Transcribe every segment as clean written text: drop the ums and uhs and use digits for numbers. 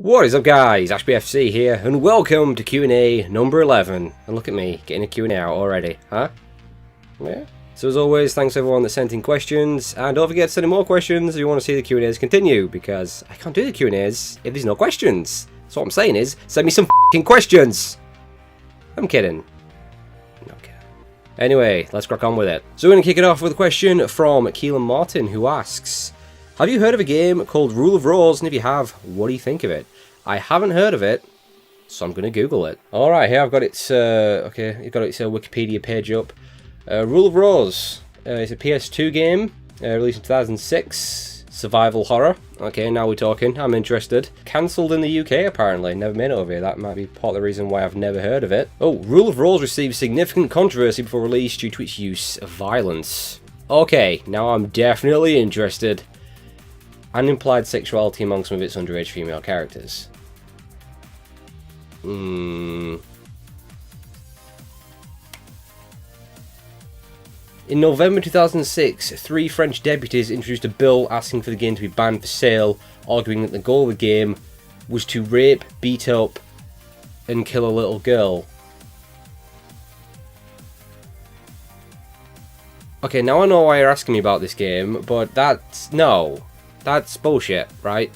What is up, guys? Ashbfc here, and welcome to Q&A number 11. And look at me, getting a Q&A out already, huh? Yeah. So as always, thanks to everyone that sent in questions, and don't forget to send in more questions if you want to see the Q&As continue, because I can't do the Q&As if there's no questions. So what I'm saying is, send me some f***ing questions! I'm kidding. No kidding. Anyway, let's crack on with it. So we're going to kick it off with a question from Keelan Martin, who asks, have you heard of a game called Rule of Rose, and if you have, what do you think of it? I haven't heard of it, so I'm going to Google it. Alright, here I've got its, Wikipedia page up. Rule of Rose, it's a PS2 game, released in 2006, survival horror. Okay, now we're talking, I'm interested. Cancelled in the UK apparently, never made it over here, that might be part of the reason why I've never heard of it. Oh, Rule of Rose received significant controversy before release due to its use of violence. Okay, now I'm definitely interested. And implied sexuality among some of its underage female characters. In November 2006, 3 French deputies introduced a bill asking for the game to be banned for sale, arguing that the goal of the game was to rape, beat up, and kill a little girl. Okay, now I know why you're asking me about this game, but that's bullshit, right?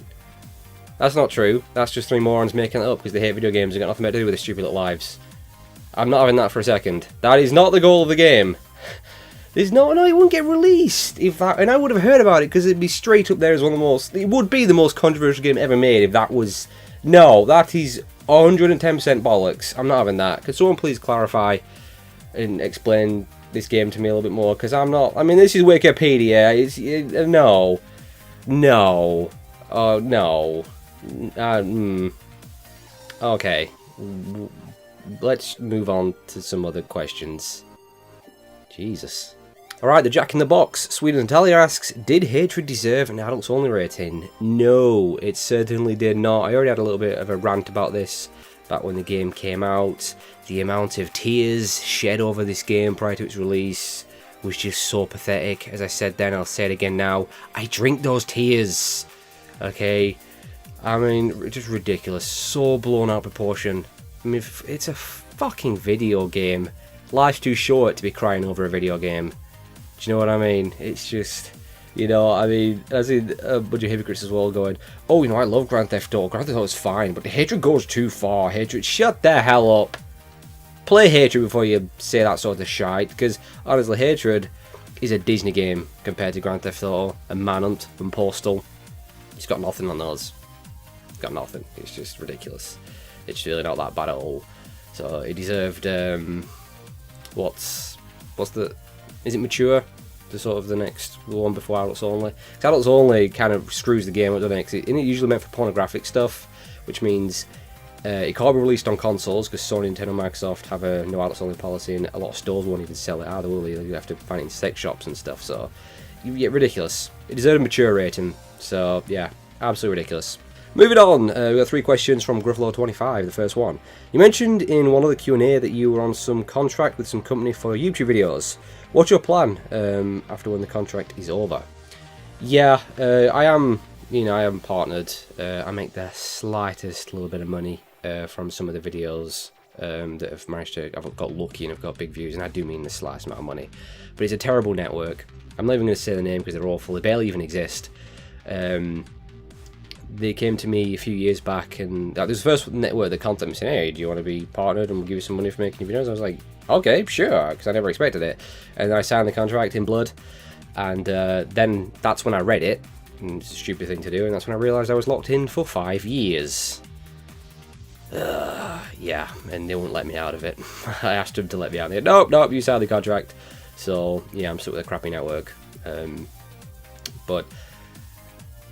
That's not true. That's just 3 morons making it up because they hate video games and got nothing to do with their stupid little lives. I'm not having that for a second. That is not the goal of the game. There's no, it wouldn't get released if that, and I would have heard about it because it'd be straight up there as one of the most, it would be the most controversial game ever made if that was, no, that is 110% bollocks. I'm not having that. Could someone please clarify and explain this game to me a little bit more, because I'm not, I mean, this is Wikipedia, no. No. Oh, no. Okay. Let's move on to some other questions. Jesus. Alright, the Jack in the Box. Sweden Natalia asks, did Hatred deserve an adults only rating? No, it certainly did not. I already had a little bit of a rant about this back when the game came out. The amount of tears shed over this game prior to its release was just so pathetic. As I said then, I'll say it again now. I drink those tears. Okay? I mean, just ridiculous. So blown out of proportion. I mean, it's a fucking video game. Life's too short to be crying over a video game. Do you know what I mean? It's just, you know, I mean, I see a bunch of hypocrites as well going, oh, you know, I love Grand Theft Auto. Grand Theft Auto is fine, but the hatred goes too far. Hatred, shut the hell up. Play Hatred before you say that sort of shite, because honestly, Hatred is a Disney game compared to Grand Theft Auto and Manhunt and Postal. It's got nothing on those. It's got nothing. It's just ridiculous. It's really not that bad at all. So it deserved, what's the, is it Mature? The sort of the next one before Adults Only? Because Adults Only kind of screws the game up, doesn't it? Because it's usually meant for pornographic stuff, which means it can't be released on consoles because Sony, Nintendo, and Microsoft have a no adults only policy, and a lot of stores won't even sell it either, will they? You have to find it in sex shops and stuff, so you get ridiculous. It deserves a mature rating, so yeah, absolutely ridiculous. Moving on, we got 3 questions from Gruffalo25, the first one. You mentioned in one of the Q&A that you were on some contract with some company for YouTube videos. What's your plan after when the contract is over? Yeah, I am partnered. I make the slightest little bit of money from some of the videos that have managed to, I've got lucky and I've got big views, and I do mean the slightest amount of money. But it's a terrible network. I'm not even going to say the name because they're awful. They barely even exist. They came to me a few years back, and that was the first network that contacted me saying, hey, do you want to be partnered and we'll give you some money for making videos? I was like, okay, sure, because I never expected it. And then I signed the contract in blood, and then that's when I read it, and it's a stupid thing to do, and that's when I realised I was locked in for 5 years. Yeah, and they wouldn't let me out of it. I asked them to let me out. They said, nope, you signed the contract. So, yeah, I'm stuck with a crappy network. But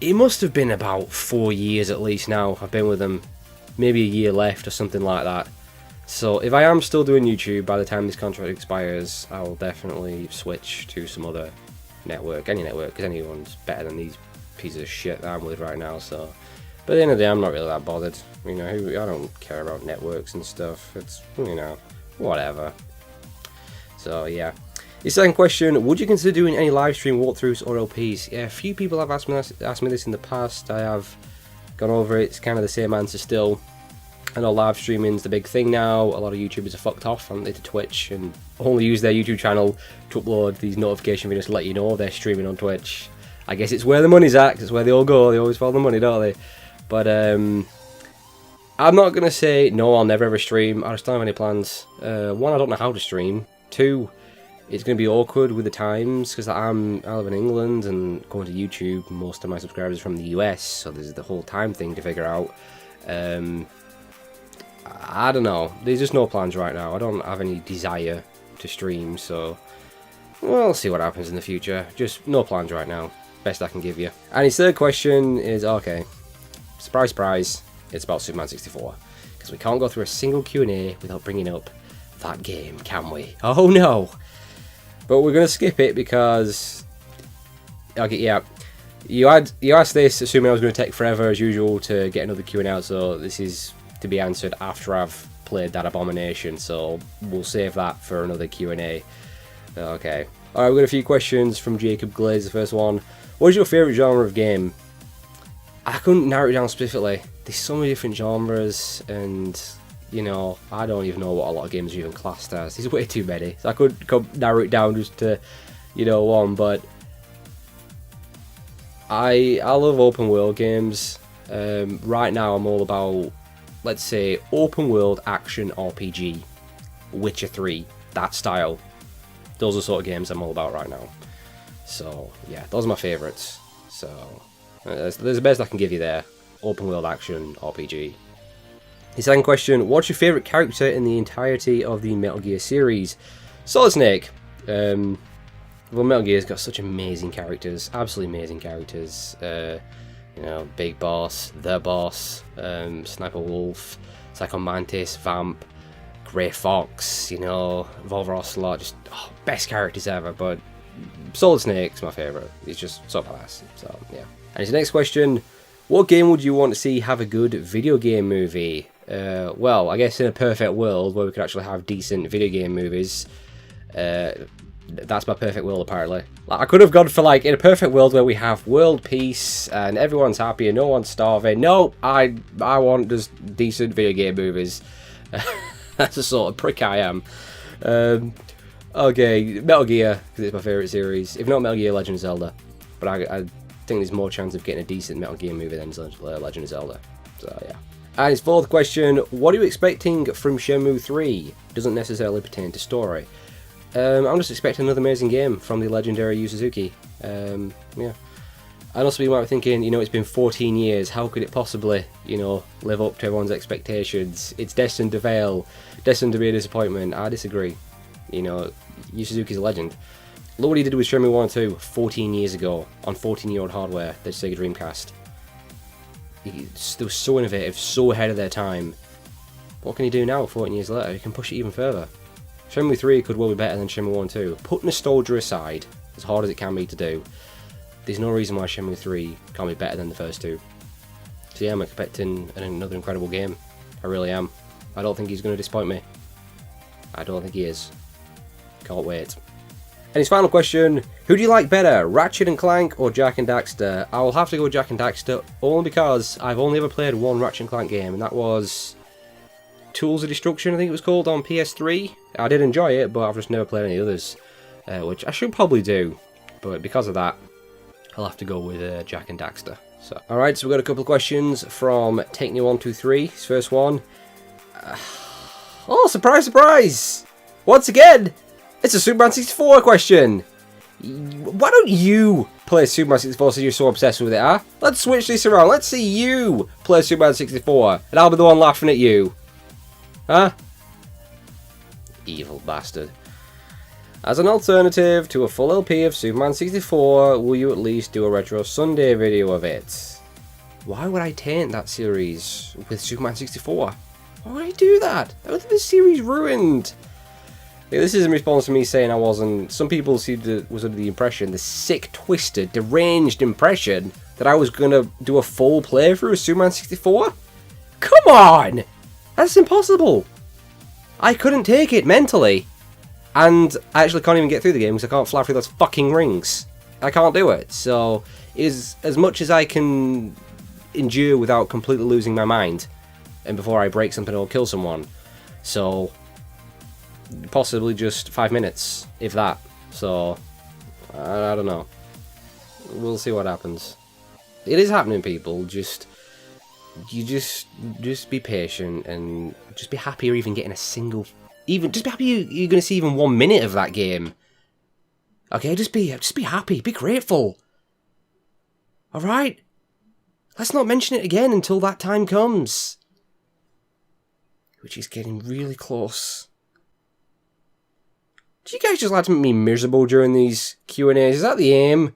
it must have been about 4 years at least now. I've been with them, maybe a year left or something like that. So if I am still doing YouTube by the time this contract expires, I will definitely switch to some other network, any network, because anyone's better than these pieces of shit that I'm with right now. So, but at the end of the day, I'm not really that bothered. You know, I don't care about networks and stuff. It's, you know, whatever. So yeah. The second question, would you consider doing any live stream walkthroughs or LPs? Yeah, a few people have asked me this in the past. I have gone over it. It's kind of the same answer still. I know live streaming's the big thing now. A lot of YouTubers are fucked off, aren't they, to Twitch and only use their YouTube channel to upload these notification videos to let you know they're streaming on Twitch. I guess it's where the money's at, 'cause it's where they all go. They always follow the money, don't they? But I'm not going to say, no, I'll never ever stream. I just don't have any plans. One, I don't know how to stream. Two, it's going to be awkward with the times, because I live in England, and going to YouTube, most of my subscribers are from the US, so there's the whole time thing to figure out. I don't know. There's just no plans right now. I don't have any desire to stream, so we'll see what happens in the future. Just no plans right now. Best I can give you. And his third question is, okay, surprise, surprise, it's about Superman 64. Because we can't go through a single Q&A without bringing up that game, can we? Oh no! But we're going to skip it because, okay, yeah, you asked this assuming I was going to take forever as usual to get another Q&A out, so this is to be answered after I've played that abomination, so we'll save that for another Q&A. Okay. Alright, we've got a few questions from Jacob Glaze, the first one. What is your favourite genre of game? I couldn't narrow it down specifically. There's so many different genres, and, you know, I don't even know what a lot of games are even classed as. There's way too many. So I could narrow it down just to, you know, one, but I love open world games. Right now I'm all about, let's say, open world action RPG, Witcher 3, that style. Those are the sort of games I'm all about right now. So yeah, those are my favourites. So there's the best I can give you there. Open world action RPG. His second question: what's your favourite character in the entirety of the Metal Gear series? Solid Snake. Well, Metal Gear's got such amazing characters, absolutely amazing characters. You know, Big Boss, The Boss, Sniper Wolf, Psycho Mantis, Vamp, Grey Fox, you know, Volver Ocelot, just best characters ever. But Solid Snake's my favourite. He's just so badass. So yeah. And his next question: what game would you want to see have a good video game movie? Well, I guess in a perfect world where we could actually have decent video game movies. That's my perfect world, apparently. Like, I could have gone for, like, in a perfect world where we have world peace and everyone's happy and no one's starving. No, I want just decent video game movies. That's the sort of prick I am. Okay, Metal Gear, because it's my favourite series. If not Metal Gear, Legend of Zelda. But I think there's more chance of getting a decent Metal Gear movie than Legend of Zelda. So, yeah. And his fourth question: what are you expecting from Shenmue 3? Doesn't necessarily pertain to story. I'm just expecting another amazing game from the legendary Yu Suzuki. Yeah. And also you might be thinking, you know, it's been 14 years, how could it possibly, you know, live up to everyone's expectations? It's destined to fail, destined to be a disappointment. I disagree. You know, Yu Suzuki's a legend. Look what he did with Shenmue 1 and 2 14 years ago, on 14-year-old hardware, the Sega Dreamcast. They were so innovative, so ahead of their time. What can he do now, 14 years later? He can push it even further. Shenmue 3 could well be better than Shenmue 1 and 2. Put nostalgia aside, as hard as it can be to do, there's no reason why Shenmue 3 can't be better than the first two. So yeah, I'm expecting another incredible game. I really am. I don't think he's going to disappoint me. I don't think he is. Can't wait. And his final question: who do you like better, Ratchet and Clank or Jak and Daxter? I will have to go with Jak and Daxter, only because I've only ever played one Ratchet and Clank game, and that was Tools of Destruction, I think it was called, on PS3. I did enjoy it, but I've just never played any others, which I should probably do, but because of that, I'll have to go with Jak and Daxter. So, alright, so we've got a couple of questions from TakeNew123. His first one. Oh, surprise, surprise! Once again, it's a Superman 64 question! Why don't you play Superman 64 since you're so obsessed with it, huh? Let's switch this around. Let's see you play Superman 64, and I'll be the one laughing at you. Huh? Evil bastard. As an alternative to a full LP of Superman 64, will you at least do a Retro Sunday video of it? Why would I taint that series with Superman 64? Why would I do that? I would think the series ruined. Yeah, this is in response to me saying I wasn't. Some people was under the impression, the sick, twisted, deranged impression, that I was gonna do a full playthrough of Superman 64. Come on! That's impossible. I couldn't take it mentally. And I actually can't even get through the game because I can't fly through those fucking rings. I can't do it. So, as much as I can endure without completely losing my mind, and before I break something or kill someone. So possibly just 5 minutes, if that. So I don't know. We'll see what happens. It is happening, people. Just be patient and just be happy you're even getting a single. Just be happy you're going to see even 1 minute of that game. Okay, just be happy, be grateful. All right. Let's not mention it again until that time comes, which is getting really close. Do you guys just like to make me miserable during these Q&As? Is that the aim?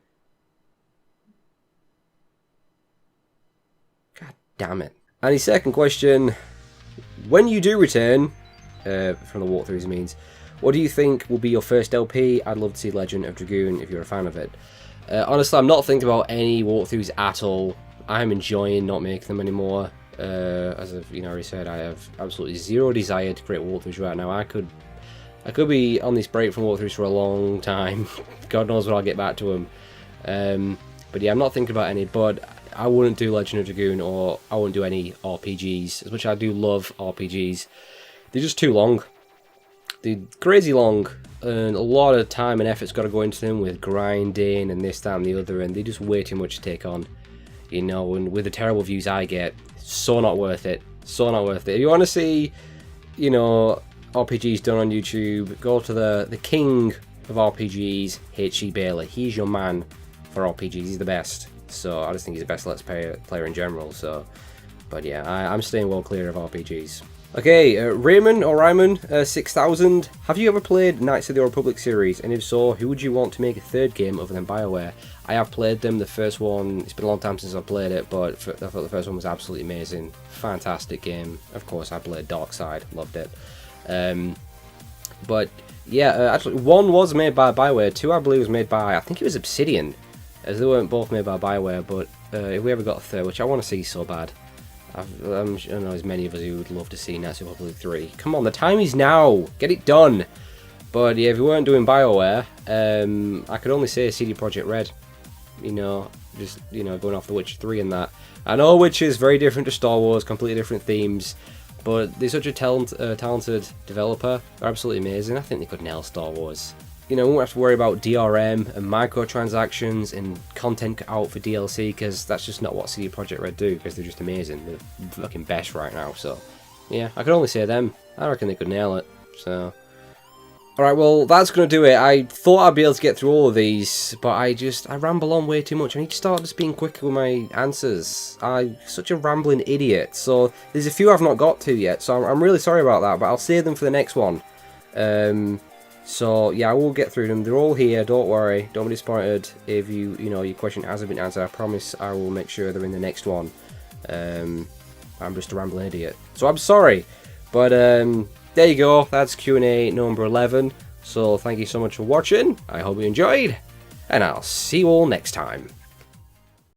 God damn it. And his second question, when you do return, from the walkthroughs means, what do you think will be your first LP? I'd love to see Legend of Dragoon if you're a fan of it. Honestly, I'm not thinking about any walkthroughs at all. I'm enjoying not making them anymore. As I've already said, I have absolutely zero desire to create walkthroughs right now. I could be on this break from walkthroughs for a long time. God knows when I'll get back to them. But yeah, I'm not thinking about any. But I wouldn't do Legend of Dragoon, or I wouldn't do any RPGs. As much as I do love RPGs, they're just too long. They're crazy long, and a lot of time and effort's got to go into them with grinding and this, that, and the other, and they're just way too much to take on. You know, and with the terrible views I get, so not worth it. So not worth it. If you want to see, you know, RPGs done on YouTube, go to the king of RPGs, H.C. Bailey. He's your man for RPGs. He's the best. So I just think he's the best Let's Play player in general. So, but yeah, I'm staying well clear of RPGs. Okay, Raymond 6000. Have you ever played Knights of the Old Republic series? And if so, who would you want to make a third game other than BioWare? I have played them. The first one, it's been a long time since I've played it, but I thought the first one was absolutely amazing. Fantastic game. Of course, I played Darkside. Loved it. But yeah, actually, 1 was made by BioWare. 2, I believe, was made by, I think it was Obsidian, as they weren't both made by BioWare. But if we ever got a third, which I want to see so bad, I don't know as many of us who would love to see Knights of the Republic 3. Come on, the time is now. Get it done. But yeah, if we weren't doing BioWare, I could only say CD Projekt Red. You know, just going off The Witcher 3 and that. I know Witcher is very different to Star Wars, completely different themes. But they're such a talented developer. They're absolutely amazing. I think they could nail Star Wars. You know, we won't have to worry about DRM and microtransactions and content out for DLC, because that's just not what CD Projekt Red do, because they're just amazing. They're fucking best right now, so yeah, I could only say them. I reckon they could nail it, so. Alright, well, that's going to do it. I thought I'd be able to get through all of these, but I ramble on way too much. I need to start just being quicker with my answers. I'm such a rambling idiot. So, there's a few I've not got to yet, so I'm really sorry about that, but I'll save them for the next one. So, yeah, I will get through them. They're all here, don't worry. Don't be disappointed if your question hasn't been answered. I promise I will make sure they're in the next one. I'm just a rambling idiot. So, I'm sorry, but, there you go, that's Q&A number 11. So thank you so much for watching, I hope you enjoyed, and I'll see you all next time.